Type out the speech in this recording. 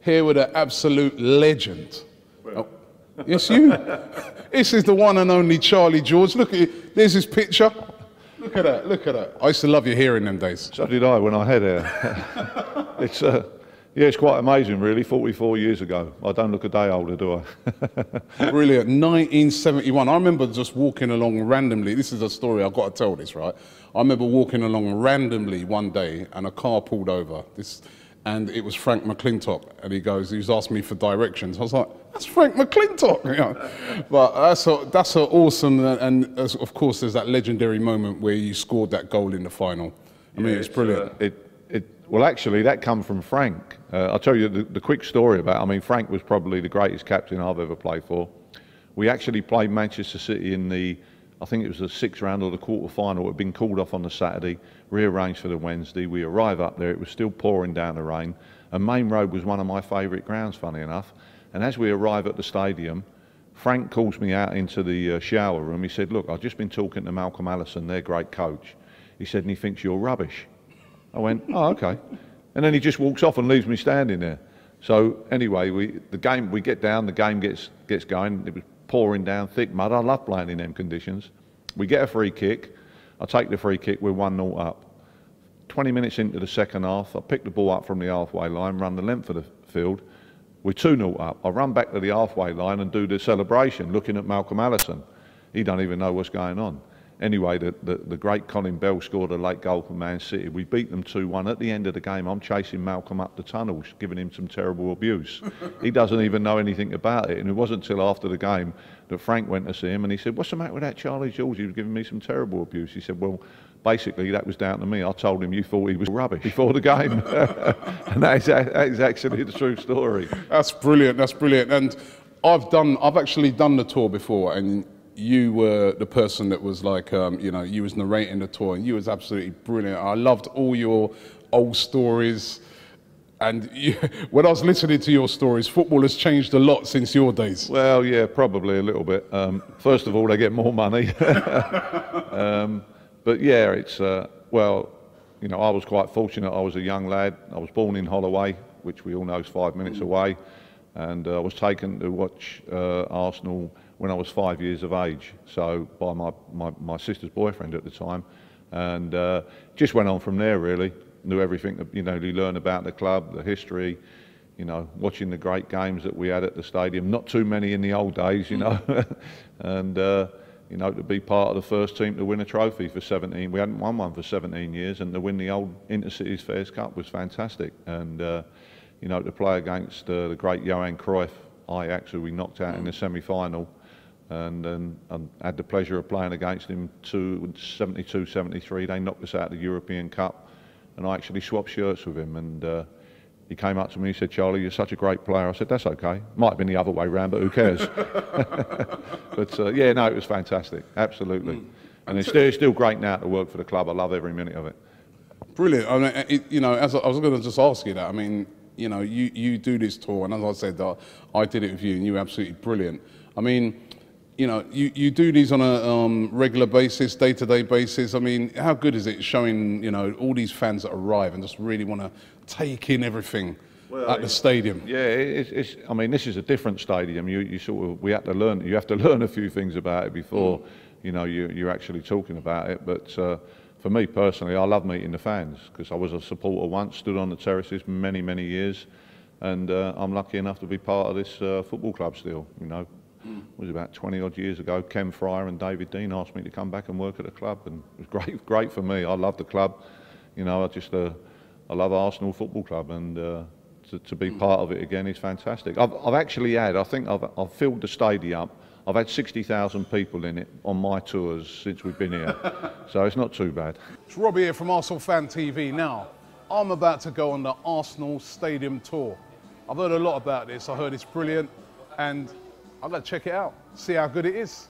here with an absolute legend. Oh, yes, you. This is the one and only Charlie George. Look at it. There's his picture. Look at that. Look at that. I used to love your hair in them days. So did I when I had hair. It's yeah, it's quite amazing, really. 44 years ago. I don't look a day older, do I? Brilliant. 1971. I remember just walking along randomly. This is a story, I've got to tell this, right? I remember walking along randomly one day and a car pulled over. And it was Frank McClintock. And he was asking me for directions. I was like, that's Frank McClintock. You know? But that's an awesome, and of course there's that legendary moment where you scored that goal in the final. I mean, it's brilliant. Well, actually, that come from Frank. I'll tell you the quick story about it. I mean, Frank was probably the greatest captain I've ever played for. We actually played Manchester City in I think it was the 6th round or the quarter-final. It had been called off on the Saturday, rearranged for the Wednesday. We arrive up there, it was still pouring down the rain, and Main Road was one of my favourite grounds, funny enough. And as we arrive at the stadium, Frank calls me out into the shower room. He said, look, I've just been talking to Malcolm Allison, their great coach. He said, and he thinks you're rubbish. I went, oh, okay. And then he just walks off and leaves me standing there. So anyway, we get down, the game gets going. It was pouring down, thick mud. I love playing in them conditions. We get a free kick. I take the free kick, we're 1-0 up. 20 minutes into the second half, I pick the ball up from the halfway line, run the length of the field. We're 2-0 up. I run back to the halfway line and do the celebration, looking at Malcolm Allison. He don't even know what's going on. Anyway, the great Colin Bell scored a late goal for Man City. We beat them 2-1. At the end of the game, I'm chasing Malcolm up the tunnels, giving him some terrible abuse. He doesn't even know anything about it. And it wasn't until after the game that Frank went to see him and he said, what's the matter with that Charlie George? He was giving me some terrible abuse. He said, well, basically, that was down to me. I told him you thought he was rubbish before the game. And that is actually the true story. That's brilliant. That's brilliant. And I've actually done the tour before, and you were the person that was like, you know, you was narrating the tour, and you was absolutely brilliant. I loved all your old stories. And when I was listening to your stories, football has changed a lot since your days. Well, yeah, probably a little bit. First of all, they get more money. But yeah, it's, well, you know, I was quite fortunate. I was a young lad. I was born in Holloway, which we all know is 5 minutes away. And I was taken to watch Arsenal when I was 5 years of age, so by my sister's boyfriend at the time. And just went on from there, really. Knew everything that, you know, you learn about the club, the history, you know, watching the great games that we had at the stadium. Not too many in the old days, you know. And, you know, to be part of the first team to win a trophy for 17. We hadn't won one for 17 years, and to win the old Intercities Fairs Cup was fantastic. And, you know, to play against the great Johan Cruyff, Ajax, who we knocked out in the semi-final. And then I had the pleasure of playing against him 72-73. They knocked us out of the European Cup. And I actually swapped shirts with him, and he came up to me and said, Charlie, you're such a great player. I said, that's okay. Might have been the other way round, but who cares? But yeah, no, it was fantastic, absolutely. And it's still great now to work for the club. I love every minute of it. Brilliant. I mean, you know, as I was going to just ask you that, I mean, you know, you do this tour, and as I said, I did it with you, and you were absolutely brilliant. I mean, you know, you do these on a regular basis, day-to-day basis. I mean, how good is it showing, you know, all these fans that arrive and just really want to take in everything at the stadium? Yeah, I mean, this is a different stadium. You sort of, you have to learn a few things about it before, you know, you're actually talking about it. But for me personally, I love meeting the fans, because I was a supporter once, stood on the terraces many, many years, and I'm lucky enough to be part of this football club still, you know. It was about 20 odd years ago. Ken Fryer and David Dean asked me to come back and work at the club, and it was great for me. I love the club, you know. I love Arsenal Football Club, and to be part of it again is fantastic. I've actually had, I think I've filled the stadium. I've had 60,000 people in it on my tours since we've been here, so it's not too bad. It's Robbie here from Arsenal Fan TV. Now, I'm about to go on the Arsenal Stadium tour. I've heard a lot about this. I heard it's brilliant, and I'm going to check it out, see how good it is.